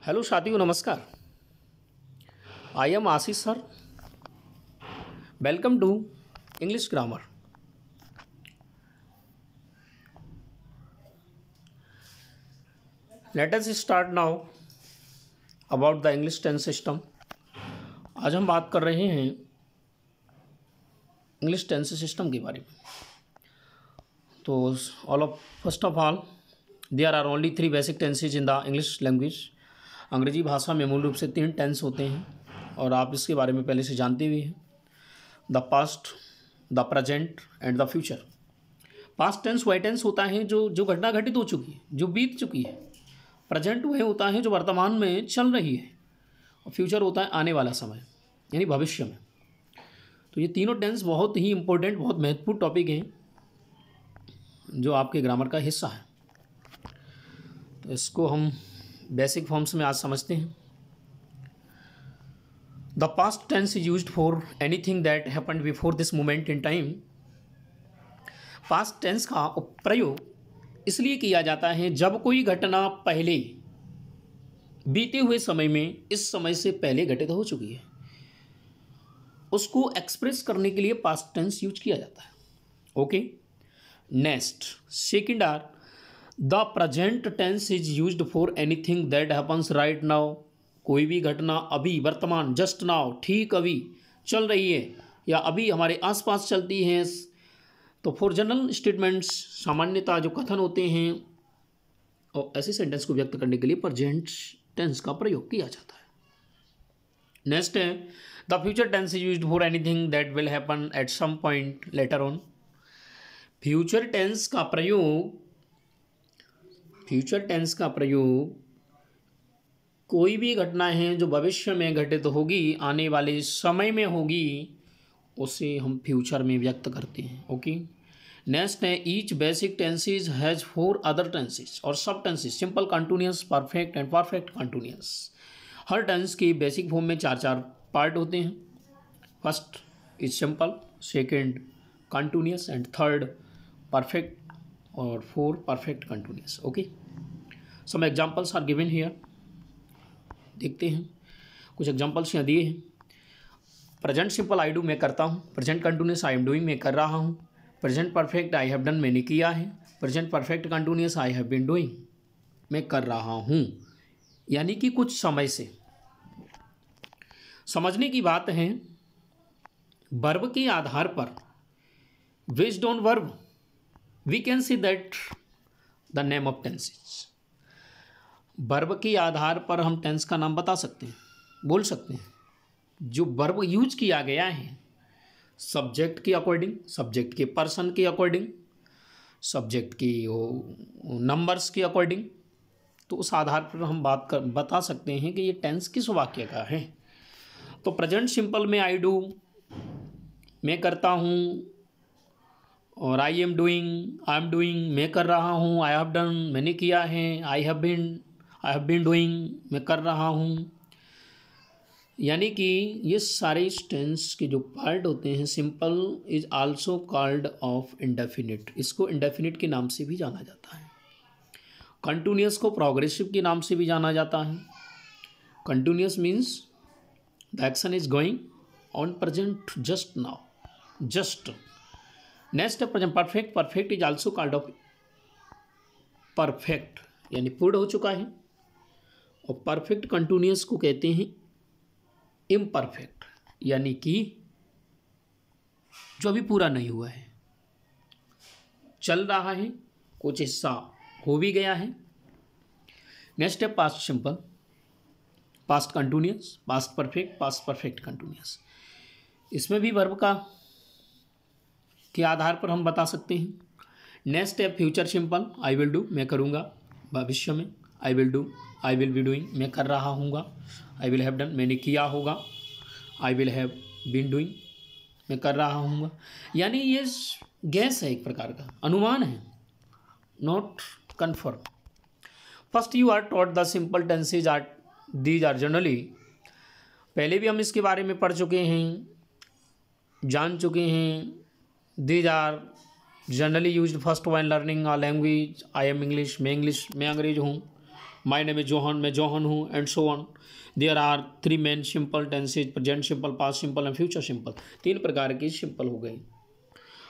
Hello साथियों, नमस्कार। I am Ashish sir. Welcome to English grammar. Let us start now about the English tense system. आज हम बात कर रहे हैं इंग्लिश टेंस सिस्टम के बारे में। तो first of all there are only 3 basic tenses in the English language. अंग्रेजी भाषा में मूल रूप से 3 टेंस होते हैं और आप इसके बारे में पहले से जानते भी हैं। The past, the present and the future. Past tense वह टेंस होता है जो घटना घटित हो चुकी है, जो बीत चुकी है। प्रेजेंट वह होता है जो वर्तमान में चल रही है, और फ्यूचर होता है आने वाला समय, यानी भविष्य में। तो ये तीनों टेंस बहुत ही इंपॉर्टेंट, बहुत महत्वपूर्ण टॉपिक हैं जो आपके ग्रामर का हिस्सा है। तो इसको हम बेसिक फॉर्म्स में आज समझते हैं। The past tense is used for anything that happened before this moment in time. Past tense का प्रयोग इसलिए किया जाता है जब कोई घटना पहले बीते हुए समय में, इस समय से पहले घटित हो चुकी है, उसको एक्सप्रेस करने के लिए पास्ट टेंस यूज किया जाता है। Okay, next second are the present tense is used for anything that happens right now. कोई भी घटना अभी, वर्तमान, जस्ट नाउ, ठीक अभी चल रही है या अभी हमारे आसपास चलती हैं। तो फॉर जनरल स्टेटमेंट्स, सामान्यतः जो कथन होते हैं और ऐसे सेंटेंस को व्यक्त करने के लिए प्रेजेंट टेंस का प्रयोग किया जाता है। नेक्स्ट है the future tense is used for anything that will happen at some point later on. Future tense का प्रयोग कोई भी घटना है जो भविष्य में घटित होगी, आने वाले समय में होगी, उसे हम फ्यूचर में व्यक्त करते हैं। ओके, नेक्स्ट है each basic tenses has 4 other tenses और सब tenses, simple, continuous, perfect and perfect continuous. हर टेंस के बेसिक फॉर्म में 4 पार्ट होते हैं। First is simple, second continuous and third perfect और 4 perfect continuous. Okay, some examples are given here. देखते हैं, कुछ एग्जाम्पल्स यहाँ दिए हैं। प्रेजेंट सिंपल आई डू, मैं करता हूँ। Present continuous I am doing, मैं कर रहा हूँ। Present perfect I have done, मैंने किया है। Present perfect continuous I have been doing, मैं कर रहा हूँ। यानी कि कुछ समय से। समझने की बात है, वर्ब के आधार पर, based on verb we can see that the name of tenses. Verb के आधार पर हम टेंस का नाम बता सकते हैं, बोल सकते हैं। जो वर्ब यूज किया गया है सब्जेक्ट के अकॉर्डिंग, सब्जेक्ट के पर्सन के अकॉर्डिंग, सब्जेक्ट की नंबर्स के अकॉर्डिंग, तो उस आधार पर हम बता सकते हैं कि ये टेंस किस वाक्य का है। तो प्रेजेंट सिंपल में आई डू, मैं करता हूँ, और आई एम डूइंग, मैं कर रहा हूँ। आई हैव डन, मैंने किया है। आई हैव बीन डूइंग, मैं कर रहा हूँ। यानी कि ये सारे टेंस के जो पार्ट होते हैं, simple is also called of indefinite, इसको इंडेफिनिट के नाम से भी जाना जाता है। कंटिन्यूअस को प्रोग्रेसिव के नाम से भी जाना जाता है। Continuous means the action is going on present just now, just. Next है present perfect. Perfect is also called of perfect, यानी पूर्ण हो चुका है। और परफेक्ट कंटिन्यूअस को कहते हैं इम्परफेक्ट, यानी कि जो अभी पूरा नहीं हुआ है, चल रहा है, कुछ हिस्सा हो भी गया है। नेक्स्ट है past simple, past continuous, past perfect, past perfect continuous. इसमें भी वर्ब का के आधार पर हम बता सकते हैं। नेक्स्ट है future simple, I will do, मैं करूँगा भविष्य में। I will do, I will be doing, मैं कर रहा हूँगा। आई विल हैव डन, मैंने किया होगा। I will have been doing, मैं कर रहा हूँगा। यानी ये गैस है, एक प्रकार का अनुमान है, not confirm. First you are taught the simple tenses are these are generally, पहले भी हम इसके बारे में पढ़ चुके हैं, जान चुके हैं। These are generally used first when learning a language. I am English, मैं अंग्रेज हूँ। माई नेम इज जोहन, मैं जोहन हूँ, and so on. There are 3 main simple tenses, present simple, past simple and future simple. 3 प्रकार के simple हो गए।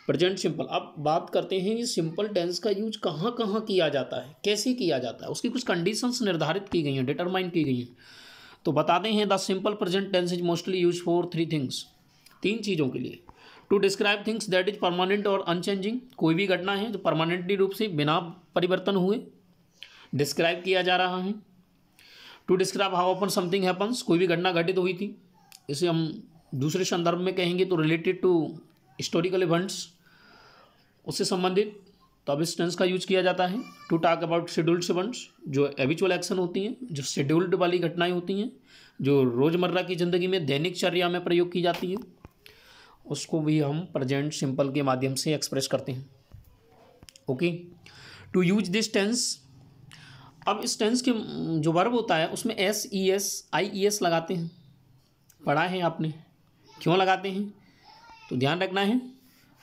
Present simple, अब बात करते हैं ये सिंपल टेंस का यूज कहाँ कहाँ किया जाता है, कैसे किया जाता है, उसकी कुछ कंडीशंस निर्धारित की गई हैं, डिटरमाइन की गई हैं। तो बताते हैं the simple present tense is mostly use for 3 things, 3 चीज़ों के लिए। To describe things that is permanent और अनचेंजिंग, कोई भी घटना है जो परमानेंटली रूप से बिना परिवर्तन हुए डिस्क्राइब किया जा रहा है। To describe how often something happens, कोई भी घटना घटित हुई थी, इसे हम दूसरे संदर्भ में कहेंगे तो रिलेटेड टू हिस्टोरिकल इवेंट्स, उससे संबंधित, तो अब इस टेंस का यूज किया जाता है। To talk about scheduled events, जो हैबिचुअल एक्शन होती हैं, जो शेड्यूल्ड वाली घटनाएं होती हैं, जो रोज़मर्रा की ज़िंदगी में दैनिक चर्या में प्रयोग की जाती हैं, उसको भी हम प्रेजेंट सिंपल के माध्यम से एक्सप्रेस करते हैं। Okay, to use this tense, अब इस टेंस के जो वर्ब होता है उसमें SES IES लगाते हैं, पढ़ा है आपने, क्यों लगाते हैं तो ध्यान रखना है।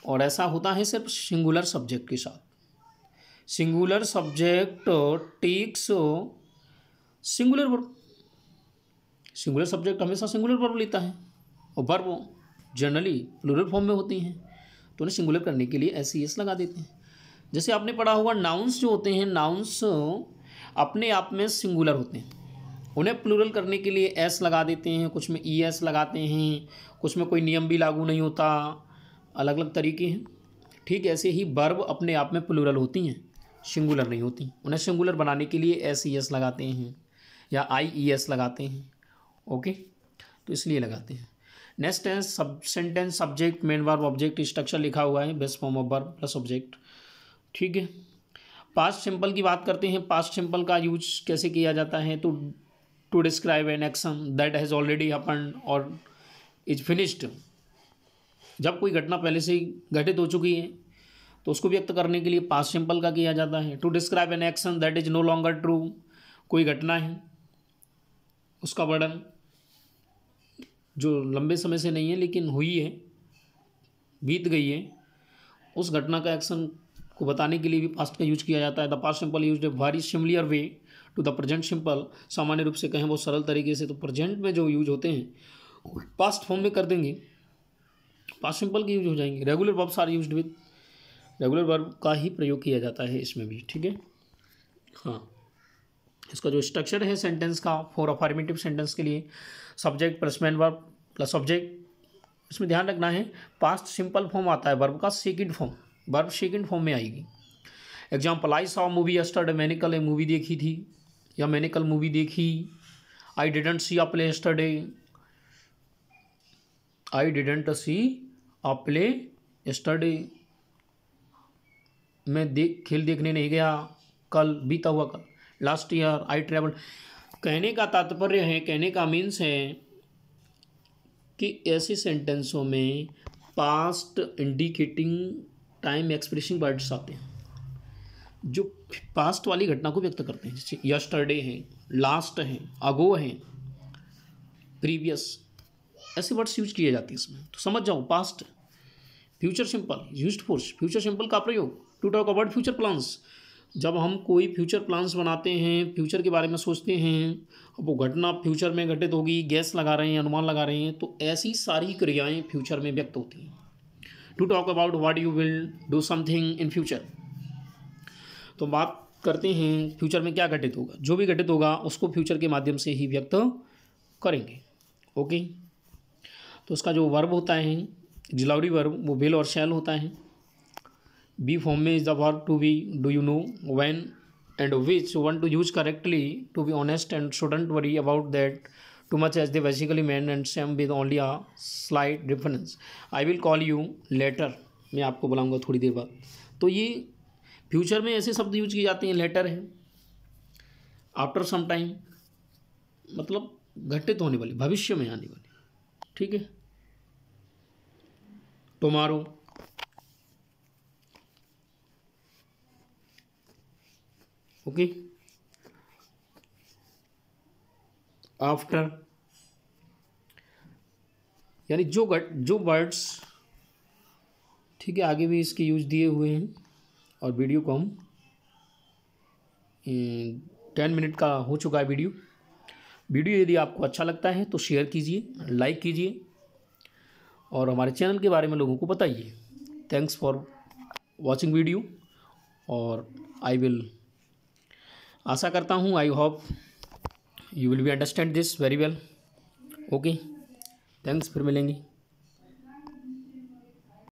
और ऐसा होता है सिर्फ सिंगुलर सब्जेक्ट के साथ। Singular subject takes singular verb, singular subject हमेशा सिंगुलर वर्ब लेता है, और वर्ब जनरली प्लूरल फॉर्म में होती हैं, तो उन्हें सिंगुलर करने के लिए SES लगा देते हैं। जैसे आपने पढ़ा होगा नाउन्स जो होते हैं, नाउन्स अपने आप में सिंगुलर होते हैं, उन्हें प्लूरल करने के लिए S लगा देते हैं, कुछ में ES लगाते हैं, कुछ में कोई नियम भी लागू नहीं होता, अलग अलग तरीके हैं। ठीक ऐसे ही वर्ब अपने आप में प्लूरल होती हैं, सिंगुलर नहीं होती, उन्हें सिंगुलर बनाने के लिए SES लगाते हैं या IES लगाते हैं। ओके, तो इसलिए लगाते हैं। नेक्स्ट है सब sentence subject main verb object structure लिखा हुआ है, best form of verb plus object. ठीक है, पास्ट सिंपल की बात करते हैं। पास्ट सिंपल का यूज कैसे किया जाता है, तो to describe an action that has already happened और इज फिनिश्ड, जब कोई घटना पहले से ही घटित हो चुकी है तो उसको व्यक्त करने के लिए पास्ट सिंपल का किया जाता है। To describe an action that is no longer true, कोई घटना है उसका वर्णन जो लंबे समय से नहीं है लेकिन हुई है, बीत गई है, उस घटना का एक्शन को बताने के लिए भी पास्ट का यूज किया जाता है। The past simple used a very similar way to the present simple, सामान्य रूप से कहें बहुत सरल तरीके से तो प्रेजेंट में जो यूज होते हैं पास्ट फॉर्म में कर देंगे, पास्ट सिंपल के यूज हो जाएंगे। Regular verbs are used with, regular verb का ही प्रयोग किया जाता है इसमें भी। ठीक है, हाँ, इसका जो स्ट्रक्चर है सेंटेंस का फॉर अफर्मेटिव सेंटेंस के लिए subject plus main verb plus object, इसमें ध्यान रखना है पास्ट सिंपल फॉर्म आता है वर्ब का second form, verb second form में आएगी। Example, I saw movie yesterday, मैंने कल एक मूवी देखी थी या मैंने कल मूवी देखी। I didn't see a play yesterday, I didn't see a play yesterday, मैं खेल देखने नहीं गया कल, बीता हुआ कल। लास्ट ईयर आई ट्रेवल, कहने का तात्पर्य है, कहने का मीन्स है कि ऐसे सेंटेंसों में past indicating time expressing words आते हैं जो पास्ट वाली घटना को व्यक्त करते हैं, जैसे यस्टरडे है, लास्ट है, अगो है, प्रीवियस, ऐसे वर्ड्स यूज किए जाते हैं इसमें। तो समझ जाओ past. Future simple used for future simple का प्रयोग to talk about future plans, जब हम कोई फ्यूचर प्लान्स बनाते हैं, फ्यूचर के बारे में सोचते हैं, वो घटना फ्यूचर में घटित होगी, गैस लगा रहे हैं, अनुमान लगा रहे हैं, तो ऐसी सारी क्रियाएं फ्यूचर में व्यक्त होती हैं। To talk about what you will do something in future, तो बात करते हैं फ्यूचर में क्या घटित होगा, जो भी घटित होगा उसको फ्यूचर के माध्यम से ही व्यक्त करेंगे। ओके, तो उसका जो वर्ब होता है ऑक्सिलरी वर्ब वो विल और शैल होता है। बी फॉर्म में is the verb to be, do you know, when and which one to use correctly, to be honest and shouldn't worry about that too much as they basically man and same with only a slight difference. I will call you later, मैं आपको बुलाऊंगा थोड़ी देर बाद। तो ये future में ऐसे शब्द use किए जाते हैं, लेटर है, आफ्टर सम टाइम, मतलब घटित होने वाली, भविष्य में आने वाली। ठीक है, टुमारो, ओके, आफ्टर, यानी जो वर्ड्स, ठीक है, आगे भी इसके यूज दिए हुए हैं और वीडियो को हम 10 मिनट का हो चुका है वीडियो यदि आपको अच्छा लगता है तो शेयर कीजिए, लाइक कीजिए और हमारे चैनल के बारे में लोगों को बताइए। Thanks for watching video. और आई विल आशा करता हूँ, I hope you will be understand this very well. Okay, thanks, फिर मिलेंगे।